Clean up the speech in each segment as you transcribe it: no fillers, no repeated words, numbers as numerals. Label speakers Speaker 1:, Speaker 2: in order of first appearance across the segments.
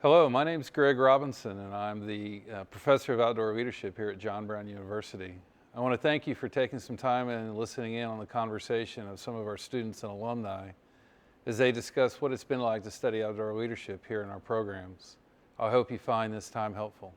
Speaker 1: Hello, my name is Greg Robinson, and I'm the Professor of Outdoor Leadership here at John Brown University. I want to thank you for taking some time and listening in on the conversation of some of our students and alumni as they discuss what it's been like to study outdoor leadership here in our programs. I hope you find this time helpful.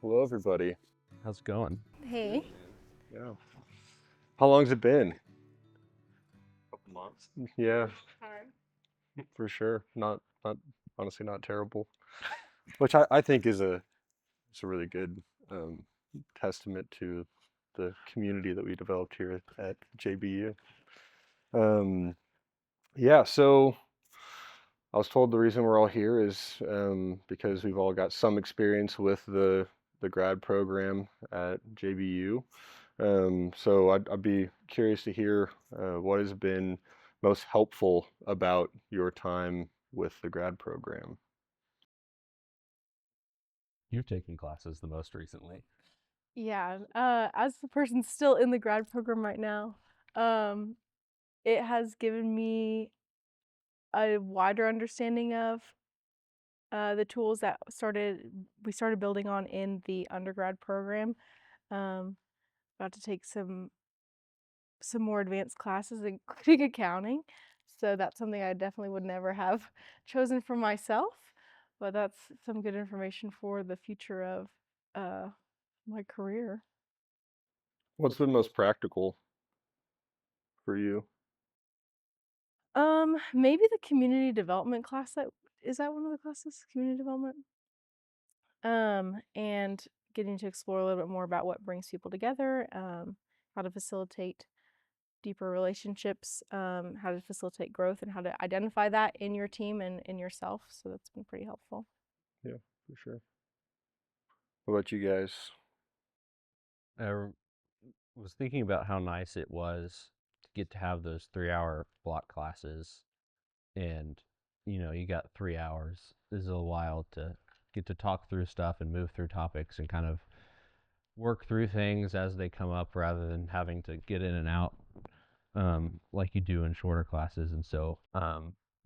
Speaker 2: Hello, everybody.
Speaker 3: How's it going?
Speaker 4: Hey.
Speaker 2: Yeah. How long's it been?
Speaker 3: Couple months.
Speaker 2: Yeah,
Speaker 4: Hard.
Speaker 2: for sure. Not honestly not terrible. Which I think it's a really good um, testament to the community that we developed here at JBU. Um, yeah, so I was told the reason we're all here is because we've all got some experience with the grad program at JBU. So I'd be curious to hear what has been most helpful about your time with the grad program.
Speaker 3: You've taken classes the most recently.
Speaker 4: Yeah, as the person still in the grad program right now, it has given me a wider understanding of the tools that we started building on in the undergrad program. Got to take some more advanced classes, including accounting. So that's something I definitely would never have chosen for myself, but that's some good information for the future of my career.
Speaker 2: What's been most practical for you?
Speaker 4: Maybe the community development class is that one of the classes, community development? And getting to explore a little bit more about what brings people together, how to facilitate deeper relationships, how to facilitate growth, and how to identify that in your team and in yourself. So that's been pretty helpful.
Speaker 2: Yeah, for sure. What about you guys?
Speaker 3: I was thinking about how nice it was to get to have those 3-hour block classes, and you got 3 hours. This is a while to get to talk through stuff and move through topics and kind of work through things as they come up rather than having to get in and out like you do in shorter classes. And so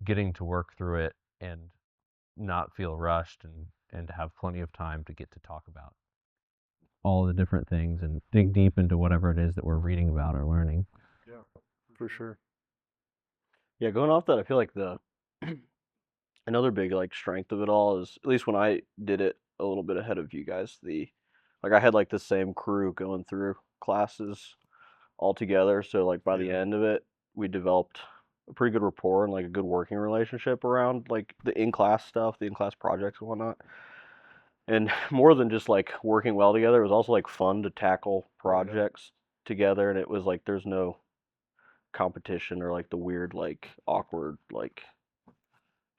Speaker 3: getting to work through it and not feel rushed and to have plenty of time to get to talk about all the different things and dig deep into whatever it is that we're reading about or learning.
Speaker 2: Yeah, for sure.
Speaker 5: Yeah, going off that, I feel like the another big like strength of it all is at least when I did it a little bit ahead of you guys, the like I had like the same crew going through classes all together, so like by the
Speaker 2: Yeah.
Speaker 5: end of it, we developed a pretty good rapport and like a good working relationship around like the in-class stuff, the in-class projects and whatnot. And more than just like working well together, it was also like fun to tackle
Speaker 2: Oh yeah.
Speaker 5: projects together, and it was like there's no competition or like the weird like awkward like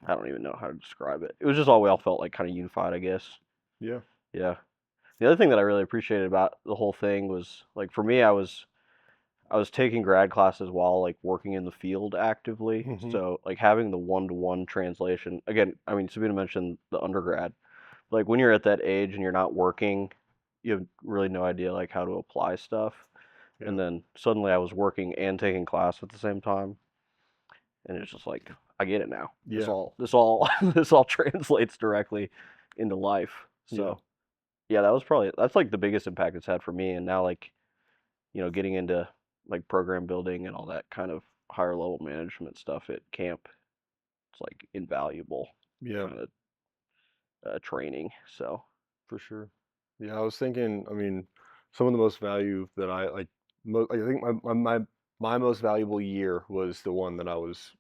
Speaker 5: I don't even know how to describe it. It was just all we all felt like kind of unified, I guess.
Speaker 2: Yeah.
Speaker 5: Yeah. The other thing that I really appreciated about the whole thing was like for me, I was taking grad classes while like working in the field actively.
Speaker 2: Hmm.
Speaker 5: So like having the one-to-one translation again. I mean, Sabina mentioned the undergrad. Like when you're at that age and you're not working, you have really no idea like how to apply stuff.
Speaker 2: Yeah.
Speaker 5: And then suddenly I was working and taking class at the same time, and it's just like I get it now.
Speaker 2: Yeah.
Speaker 5: This all this all translates directly into life.
Speaker 2: Yeah.
Speaker 5: So yeah, that's like the biggest impact it's had for me. And now like getting into like program building and all that kind of higher level management stuff at camp, it's like invaluable
Speaker 2: Yeah,
Speaker 5: kind of training. So
Speaker 2: for sure. Yeah, I was thinking, I mean, some of the most value that I like, I think my my most valuable year was the one that I was,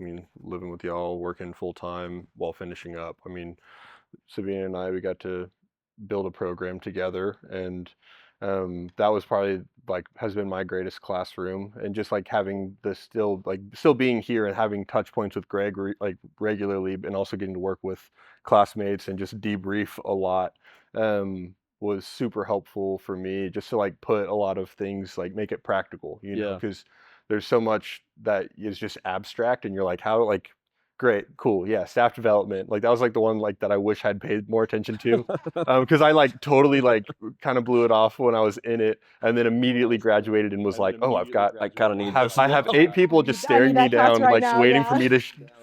Speaker 2: I mean, living with y'all, working full time while finishing up. I mean, Sabina and I, we got to build a program together, and that was probably like has been my greatest classroom. And just like having the still being here and having touch points with Greg like regularly, and also getting to work with classmates and just debrief a lot was super helpful for me, just to like put a lot of things, like make it practical, you know,
Speaker 5: Yeah.
Speaker 2: because there's so much that is just abstract, and you're like, how, like, great, cool, yeah, staff development. Like that was like the one like that I wish I'd paid more attention to, because I like totally like kind of blew it off when I was in it, and then immediately graduated and was like, oh, I've got,
Speaker 5: I kind of need this.
Speaker 2: I have 8 people just
Speaker 4: I need
Speaker 2: staring me
Speaker 4: that class
Speaker 2: down,
Speaker 4: right
Speaker 2: like
Speaker 4: now,
Speaker 2: waiting for
Speaker 4: yeah.
Speaker 2: me to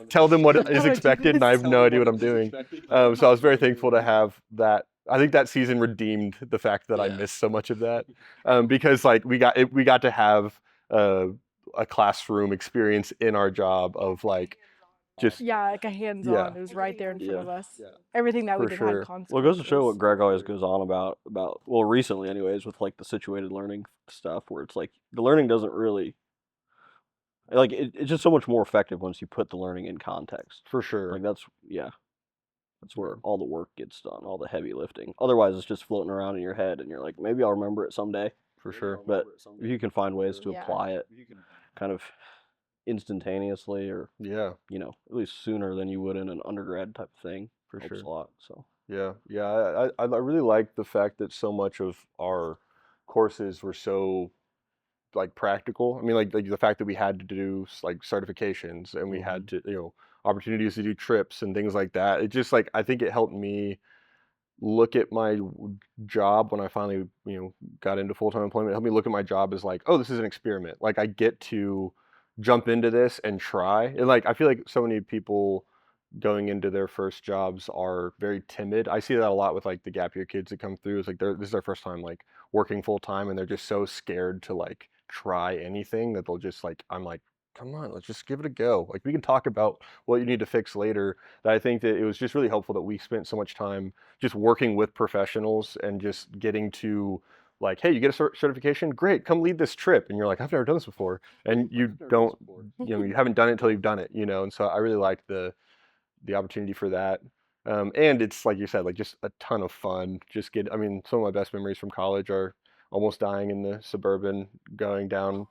Speaker 2: tell them what
Speaker 4: I
Speaker 2: is
Speaker 4: wanna do
Speaker 2: expected, and I
Speaker 4: this.
Speaker 2: have no idea what I'm doing. So I was very thankful to have that. I think that season redeemed the fact that I missed so much of that, because like we got to have a classroom experience in our job of like just
Speaker 4: Yeah, like a hands-on.
Speaker 2: yeah,
Speaker 4: It was right there in front
Speaker 5: Yeah.
Speaker 4: of us. Everything that we
Speaker 2: for
Speaker 4: did had
Speaker 2: sure.
Speaker 4: consequences.
Speaker 5: Well, it goes to show what Greg always goes on about well, recently anyways, with like the situated learning stuff, where it's like the learning doesn't really like it's just so much more effective once you put the learning in context.
Speaker 2: For sure.
Speaker 5: Like that's where all the work gets done, all the heavy lifting. Otherwise, it's just floating around in your head, and you're like, maybe I'll remember it someday.
Speaker 2: For sure.
Speaker 5: But if you can find ways to
Speaker 4: Yeah.
Speaker 5: apply it, kind of instantaneously, or
Speaker 2: Yeah,
Speaker 5: at least sooner than you would in an undergrad type of thing,
Speaker 2: For
Speaker 5: helps
Speaker 2: sure.
Speaker 5: a lot. So
Speaker 2: yeah. I really like the fact that so much of our courses were so like practical. I mean, like the fact that we had to do like certifications, and we had to, opportunities to do trips and things like that. It just like, I think it helped me look at my job when I finally, got into full-time employment. It helped me look at my job as like, oh, this is an experiment. Like I get to jump into this and try. And like, I feel like so many people going into their first jobs are very timid. I see that a lot with like the gap year kids that come through. It's like this is their first time like working full time, and they're just so scared to like try anything that they'll just like, I'm like, come on, let's just give it a go. Like we can talk about what you need to fix later. That I think that it was just really helpful that we spent so much time just working with professionals and just getting to like, hey, you get a certification, great, come lead this trip. And you're like, I've never done this before, and you don't, you haven't done it until you've done it, and so I really liked the opportunity for that. And it's like you said, like just a ton of fun. I mean, some of my best memories from college are almost dying in the Suburban, going down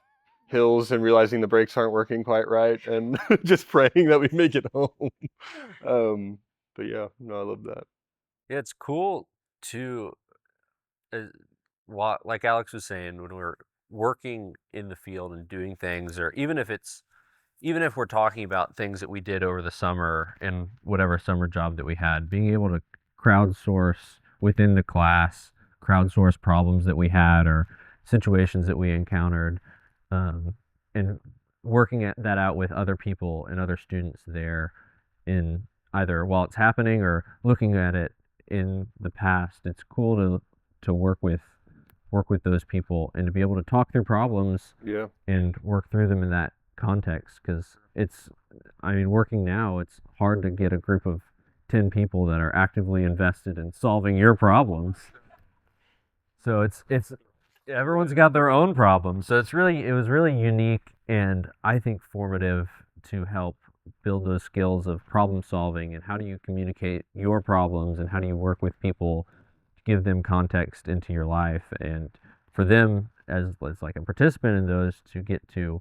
Speaker 2: hills and realizing the brakes aren't working quite right, and just praying that we make it home. But yeah, no, I love that.
Speaker 6: Yeah, it's cool to, like Alex was saying, when we're working in the field and doing things, or even if we're talking about things that we did over the summer in whatever summer job that we had, being able to crowdsource within the class, crowdsource problems that we had or situations that we encountered, and working that out with other people and other students there, in either while it's happening or looking at it in the past. It's cool to work with those people and to be able to talk through problems
Speaker 2: Yeah,
Speaker 6: and work through them in that context, because working now, it's hard to get a group of 10 people that are actively invested in solving your problems. So it's everyone's got their own problems. So it was really unique, and I think formative to help build those skills of problem solving, and how do you communicate your problems, and how do you work with people to give them context into your life, and for them as like a participant in those to get to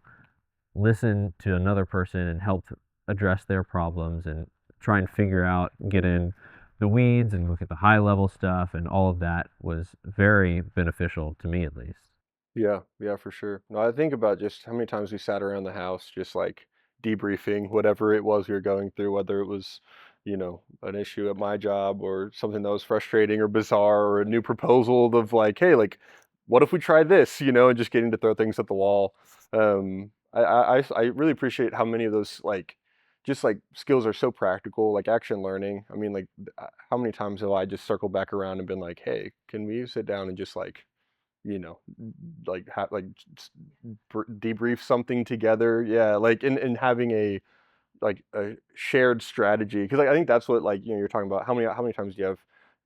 Speaker 6: listen to another person and help address their problems and try and figure out, get in the weeds and look at the high level stuff, and all of that was very beneficial to me, at least.
Speaker 2: yeah, for sure. No, I think about just how many times we sat around the house just like debriefing whatever it was we were going through, whether it was, an issue at my job or something that was frustrating or bizarre, or a new proposal of like, hey, like, what if we try this, and just getting to throw things at the wall. I really appreciate how many of those like just like skills are so practical, like action learning. I mean, like how many times have I just circled back around and been like, hey, can we sit down and just like, you know, debrief something together? Yeah, like and having a like a shared strategy, because like I think that's what, like, you're talking about, how many times do you have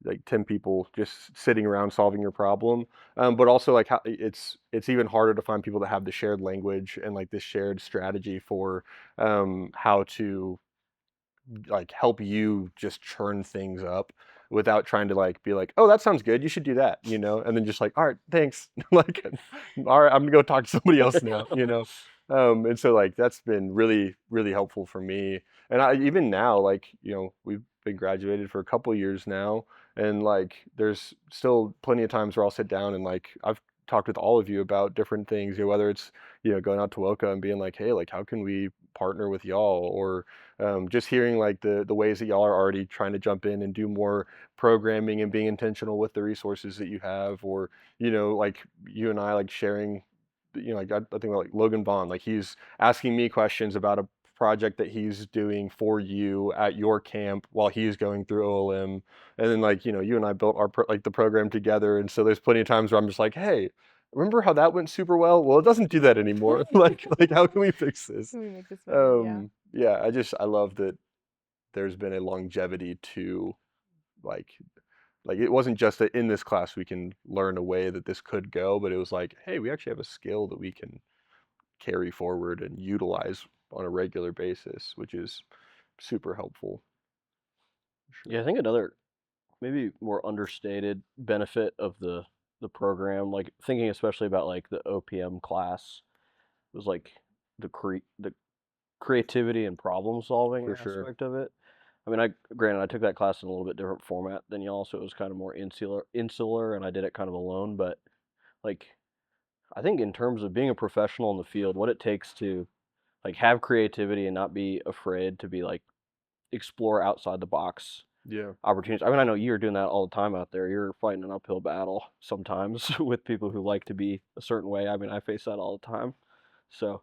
Speaker 2: like 10 people just sitting around solving your problem. But also like how it's even harder to find people that have the shared language and like this shared strategy for how to like help you just churn things up without trying to like be like, oh, that sounds good, you should do that, you know, and then just like, all right, thanks. Like, all right, I'm gonna go talk to somebody else now, you know. And so like that's been really, really helpful for me. And I even now, like, you know, we've been graduated for a couple years now, and like there's still plenty of times where I'll sit down and like I've talked with all of you about different things, you know, whether it's, you know, going out to Woka and being like, hey, like how can we partner with y'all, or just hearing like the ways that y'all are already trying to jump in and do more programming and being intentional with the resources that you have, or you know, like you and I like sharing, you know, like I think about like Logan Vaughn, like he's asking me questions about a project that he's doing for you at your camp while he's going through OLM, and then like, you know, you and I built our like the program together, and so there's plenty of times where I'm just like, hey, remember how that went super well? Well, it doesn't do that anymore. Like how can we fix this?
Speaker 4: Can we make this better? Yeah.
Speaker 2: Yeah, I love that there's been a longevity to like it wasn't just that in this class we can learn a way that this could go, but it was like, hey, we actually have a skill that we can carry forward and utilize on a regular basis, which is super helpful.
Speaker 5: Yeah, I think another maybe more understated benefit of the program, like thinking especially about like the OPM class, was like the creativity and problem solving
Speaker 2: For sure.
Speaker 5: aspect of it. I mean, granted I took that class in a little bit different format than y'all, so it was kind of more insular, and I did it kind of alone. But like, I think in terms of being a professional in the field, what it takes to like have creativity and not be afraid to be like explore outside the box
Speaker 2: Yeah.
Speaker 5: opportunities. I mean, I know you're doing that all the time out there. You're fighting an uphill battle sometimes with people who like to be a certain way. I mean, I face that all the time. So,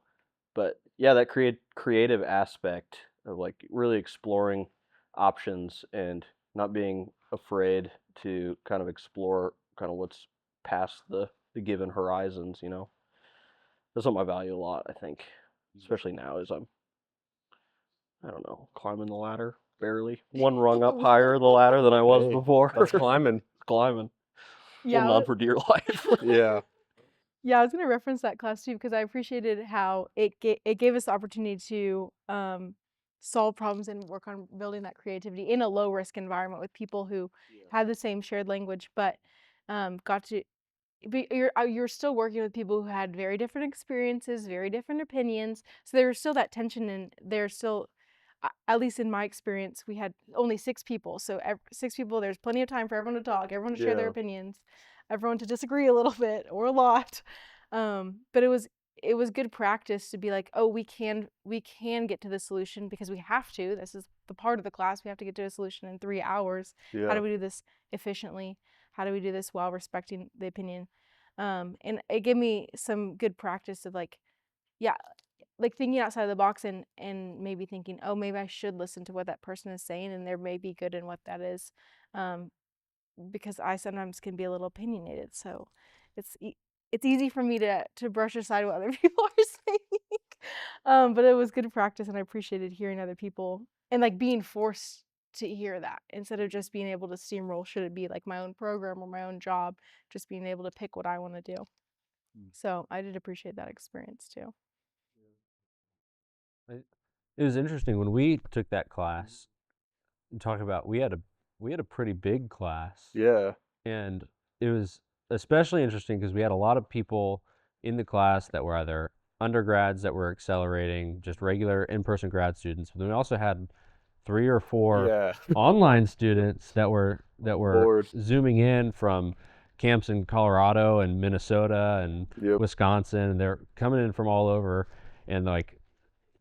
Speaker 5: but yeah, that creative aspect of like really exploring options and not being afraid to kind of explore kind of what's past the given horizons, you know. That's something I value a lot, I think, especially now as I don't know, climbing the ladder barely. One rung up higher the ladder than I was
Speaker 2: Hey,
Speaker 5: before.
Speaker 2: that's climbing.
Speaker 5: Climbing.
Speaker 4: Yeah.
Speaker 5: Holding on for dear life.
Speaker 2: Yeah.
Speaker 4: Yeah, I was gonna reference that class too because I appreciated how it gave us the opportunity to solve problems and work on building that creativity in a low risk environment with people who had the same shared language, but got to. But you're still working with people who had very different experiences, very different opinions. So there was still that tension, and there's still, at least in my experience, we had only 6 people. So 6 people, there's plenty of time for everyone to talk, everyone to share their
Speaker 2: Yeah.
Speaker 4: opinions, everyone to disagree a little bit or a lot. But it was good practice to be like, oh, we can get to the solution because we have to. This is the part of the class. We have to get to a solution in 3 hours. How
Speaker 2: Yeah.
Speaker 4: do we do this efficiently? How do we do this while respecting the opinion? And it gave me some good practice of like, yeah, like thinking outside the box and maybe thinking, oh, maybe I should listen to what that person is saying, and there may be good in what that is, because I sometimes can be a little opinionated. So it's it's easy for me to brush aside what other people are saying. But it was good practice, and I appreciated hearing other people and like being forced to hear that instead of just being able to steamroll. Should it be like my own program or my own job? Just being able to pick what I want to do. So I did appreciate that experience too.
Speaker 3: It was interesting when we took that class. Talk about we had a pretty big class,
Speaker 2: Yeah.
Speaker 3: and it was especially interesting because we had a lot of people in the class that were either undergrads that were accelerating, just regular in-person grad students. But then we also had 3 or 4
Speaker 2: Yeah.
Speaker 3: online students that were
Speaker 2: Lord.
Speaker 3: zooming in from camps in Colorado and Minnesota and
Speaker 2: Yep.
Speaker 3: Wisconsin, and they're coming in from all over, and like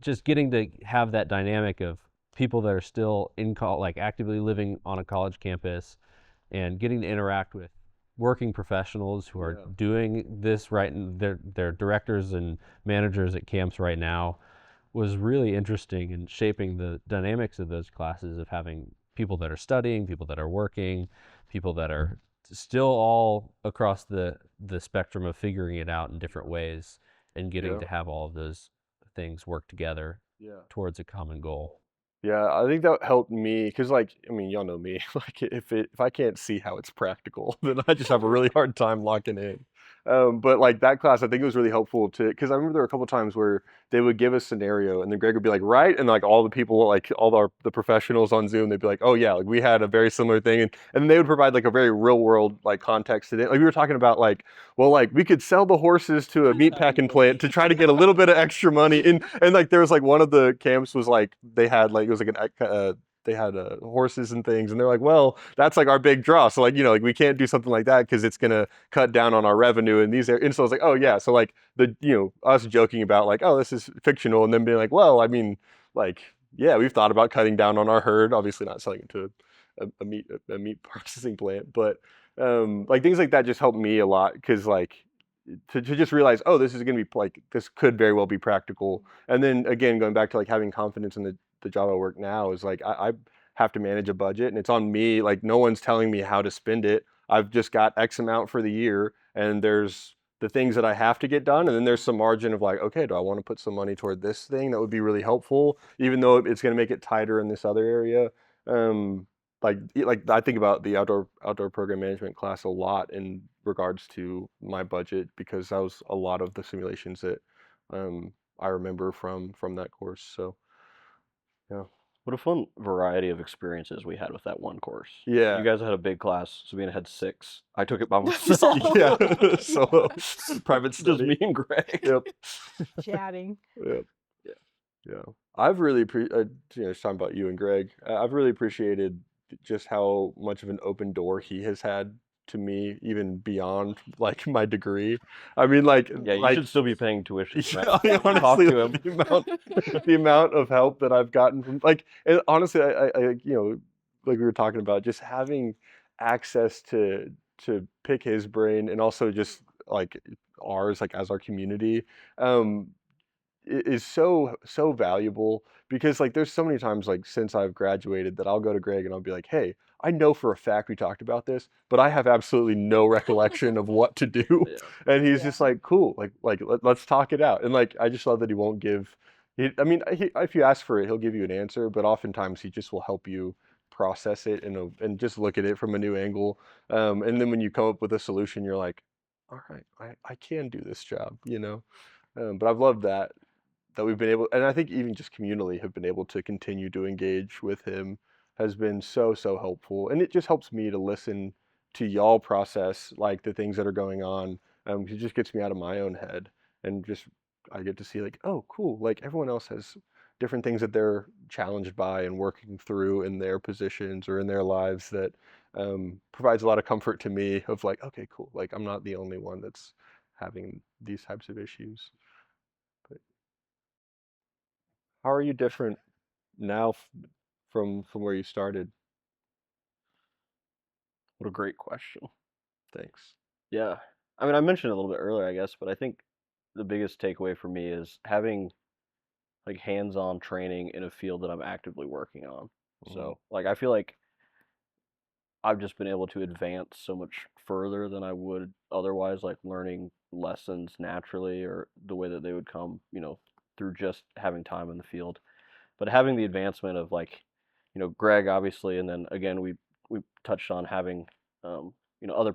Speaker 3: just getting to have that dynamic of people that are still in like actively living on a college campus and getting to interact with working professionals who are
Speaker 2: Yeah.
Speaker 3: doing this right, and they're directors and managers at camps right now, was really interesting in shaping the dynamics of those classes, of having people that are studying, people that are working, people that are still all across the spectrum of figuring it out in different ways, and getting
Speaker 2: Yeah.
Speaker 3: to have all of those things work together
Speaker 2: Yeah.
Speaker 3: towards a common goal.
Speaker 2: Yeah, I think that helped me because, like, I mean, y'all know me. Like, if I can't see how it's practical, then I just have a really hard time locking in. But like that class, I think it was really helpful to because I remember there were a couple times where they would give a scenario, and then Greg would be like, "Right," and like all the people, like all the professionals on Zoom, they'd be like, "Oh yeah, like we had a very similar thing," and they would provide like a very real world like context to it. Like we were talking about like, well, like we could sell the horses to a meat packing plant to try to get a little bit of extra money. And like there was like one of the camps was like they had like it was like they had horses and things, and they're like, well, that's like our big draw. So like like we can't do something like that because it's gonna cut down on our revenue in these areas. And so I was like, oh yeah, so like the us joking about like, oh, this is fictional, and then being like, well, I mean, like yeah, we've thought about cutting down on our herd. Obviously not selling it to a meat processing plant, but like things like that just helped me a lot because like to just realize, oh, this is going to be like this could very well be practical. And then again, going back to like having confidence in the job I work now is like I have to manage a budget and it's on me. Like no one's telling me how to spend it. I've just got X amount for the year, and there's the things that I have to get done, and then there's some margin of like, okay, do I want to put some money toward this thing that would be really helpful, even though it's going to make it tighter in this other area. Um, like I think about the outdoor program management class a lot in regards to my budget because that was a lot of the simulations that I remember from that course. So yeah,
Speaker 5: What a fun variety of experiences we had with that one course.
Speaker 2: yeah,
Speaker 5: You guys had a big class. Sabina had 6. I took it by myself.
Speaker 2: yeah. So private
Speaker 5: Just
Speaker 2: study.
Speaker 5: me and Greg.
Speaker 2: Yep.
Speaker 4: Chatting.
Speaker 2: Yep.
Speaker 5: Yeah.
Speaker 2: Yeah. I've really just talking about you and Greg. I've really appreciated just how much of an open door he has had to me, even beyond like my degree. I mean,
Speaker 5: Yeah, you should still be paying tuition,
Speaker 2: yeah,
Speaker 5: right?
Speaker 2: I mean,
Speaker 5: Talk
Speaker 2: honestly,
Speaker 5: to
Speaker 2: like,
Speaker 5: him.
Speaker 2: the amount of help that I've gotten from like, and honestly, I like we were talking about, just having access to pick his brain and also just like ours, like as our community. Um, is so valuable because like there's so many times like since I've graduated that I'll go to Greg and I'll be like, "Hey, I know for a fact we talked about this, but I have absolutely no recollection of what to do."
Speaker 5: Yeah.
Speaker 2: And he's
Speaker 4: Yeah.
Speaker 2: just like, "Cool, let's talk it out." And like I just love that he won't give. I mean, if you ask for it, he'll give you an answer, but oftentimes he just will help you process it and just look at it from a new angle. And then when you come up with a solution, you're like, "All right, I can do this job." But I've loved that we've been able, and I think even just communally have been able to continue to engage with him has been so helpful. And it just helps me to listen to y'all process like the things that are going on. It just gets me out of my own head and just I get to see like, oh, cool. Like everyone else has different things that they're challenged by and working through in their positions or in their lives that provides a lot of comfort to me of like, okay, cool. Like I'm not the only one that's having these types of issues. But how are you different now from where you started?
Speaker 5: What a great question.
Speaker 2: Thanks.
Speaker 5: Yeah. I mean, I mentioned it a little bit earlier, I guess, but I think the biggest takeaway for me is having like hands-on training in a field that I'm actively working on. So, like, I feel like I've just been able to advance so much further than I would otherwise, like learning lessons naturally or the way that they would come, through just having time in the field. But having the advancement of like, Greg obviously, and then again we touched on having other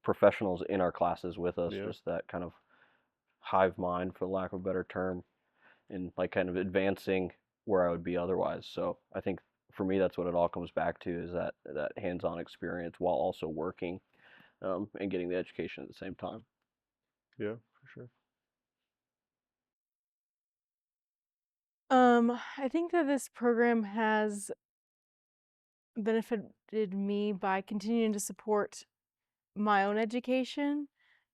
Speaker 5: professionals in our classes with us,
Speaker 2: Yeah.
Speaker 5: just that kind of hive mind, for lack of a better term, and like kind of advancing where I would be otherwise. So I think for me, that's what it all comes back to is that hands-on experience while also working and getting the education at the same time.
Speaker 2: Yeah, for sure.
Speaker 4: I think that this program has benefited me by continuing to support my own education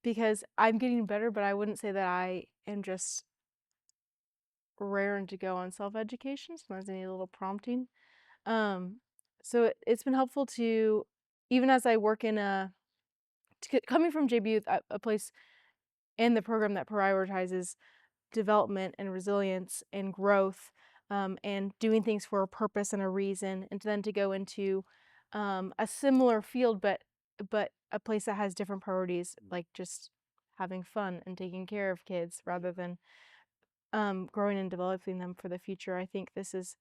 Speaker 4: because I'm getting better, but I wouldn't say that I am just raring to go on self-education. Sometimes I need a little prompting. Um, so it's been helpful to, even as I work in coming from JBU, a place in the program that prioritizes development and resilience and growth, and doing things for a purpose and a reason, and then to go into a similar field, but a place that has different priorities, like just having fun and taking care of kids rather than growing and developing them for the future. I think this is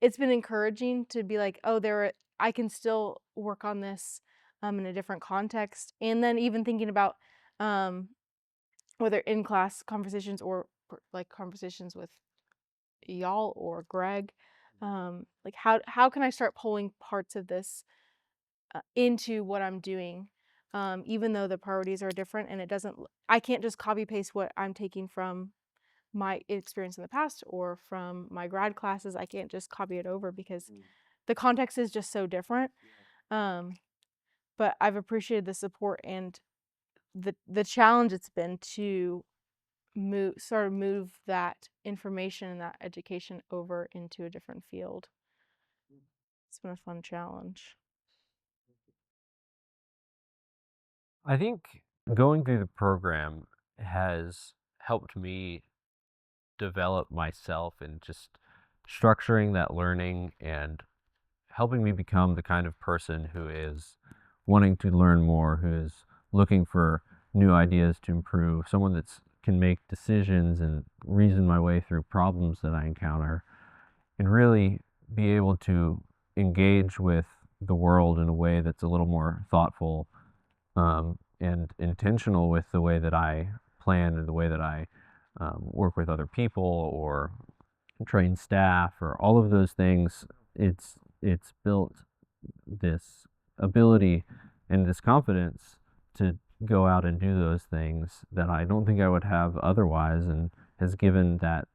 Speaker 4: it's been encouraging to be like, oh, I can still work on this in a different context. And then even thinking about whether in class conversations or like conversations with y'all or Greg, like how can I start pulling parts of this into what I'm doing, even though the priorities are different, and I can't just copy paste what I'm taking from my experience in the past or from my grad classes. I can't just copy it over because the context is just so different. But I've appreciated the support and the challenge it's been to move that information and that education over into a different field. It's been a fun challenge.
Speaker 6: I think going through the program has helped me develop myself and just structuring that learning and helping me become the kind of person who is wanting to learn more, who is looking for new ideas to improve, someone that can make decisions and reason my way through problems that I encounter, and really be able to engage with the world in a way that's a little more thoughtful and intentional with the way that I plan and the way that I work with other people or train staff or all of those things. It's built this ability and this confidence to go out and do those things that I don't think I would have otherwise, and has given that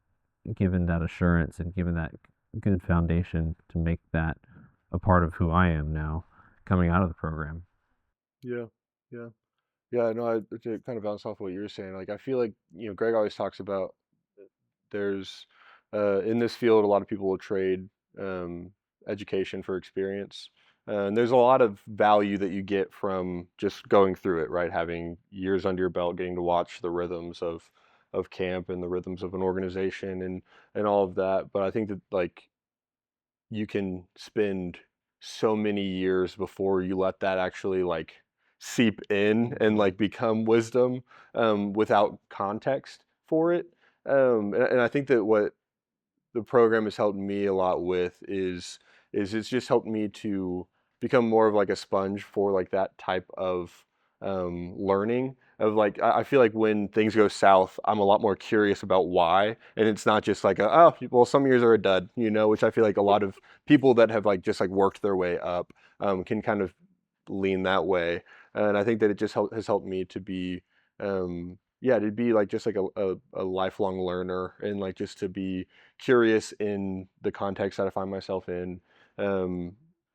Speaker 6: assurance and given that good foundation to make that a part of who I am now coming out of the program.
Speaker 2: Yeah, yeah. Yeah, no, to kind of bounce off what you were saying, like I feel like, Greg always talks about there's in this field a lot of people will trade um, education for experience. And there's a lot of value that you get from just going through it, right? Having years under your belt, getting to watch the rhythms of camp and the rhythms of an organization and all of that. But I think that like you can spend so many years before you let that actually like seep in and like become wisdom without context for it. And I think that what the program has helped me a lot with is it's just helped me to become more of like a sponge for like that type of learning of like I feel like when things go south I'm a lot more curious about why, and it's not just like oh well some years are a dud, which I feel like a lot of people that have like just like worked their way up can kind of lean that way. And I think that it just has helped me to be yeah, to be like just like a lifelong learner, and like just to be curious in the context that I find myself in. Um,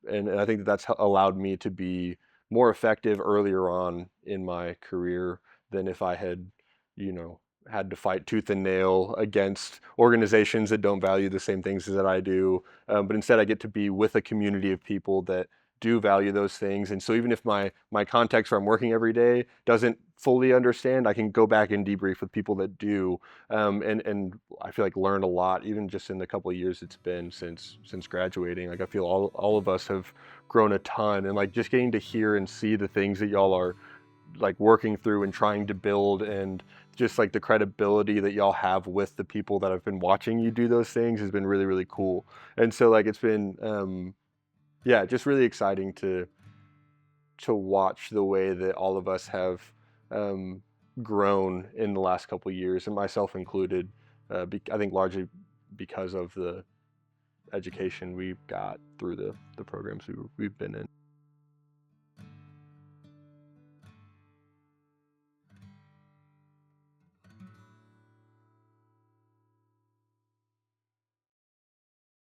Speaker 2: and I think that that's allowed me to be more effective earlier on in my career than if I had, you know, had to fight tooth and nail against organizations that don't value the same things that I do. But instead, I get to be with a community of people that do value those things. And so even if my context where I'm working every day doesn't fully understand, I can go back and debrief with people that do, and I feel like learn a lot, even just in the couple of years it's been since graduating. Like I feel all of us have grown a ton, and like just getting to hear and see the things that y'all are like working through and trying to build, and just like the credibility that y'all have with the people that have been watching you do those things has been really, really cool. And so like it's been yeah, just really exciting to watch the way that all of us have um, grown in the last couple of years, and myself included. I think largely because of the education we got through the programs we've been in.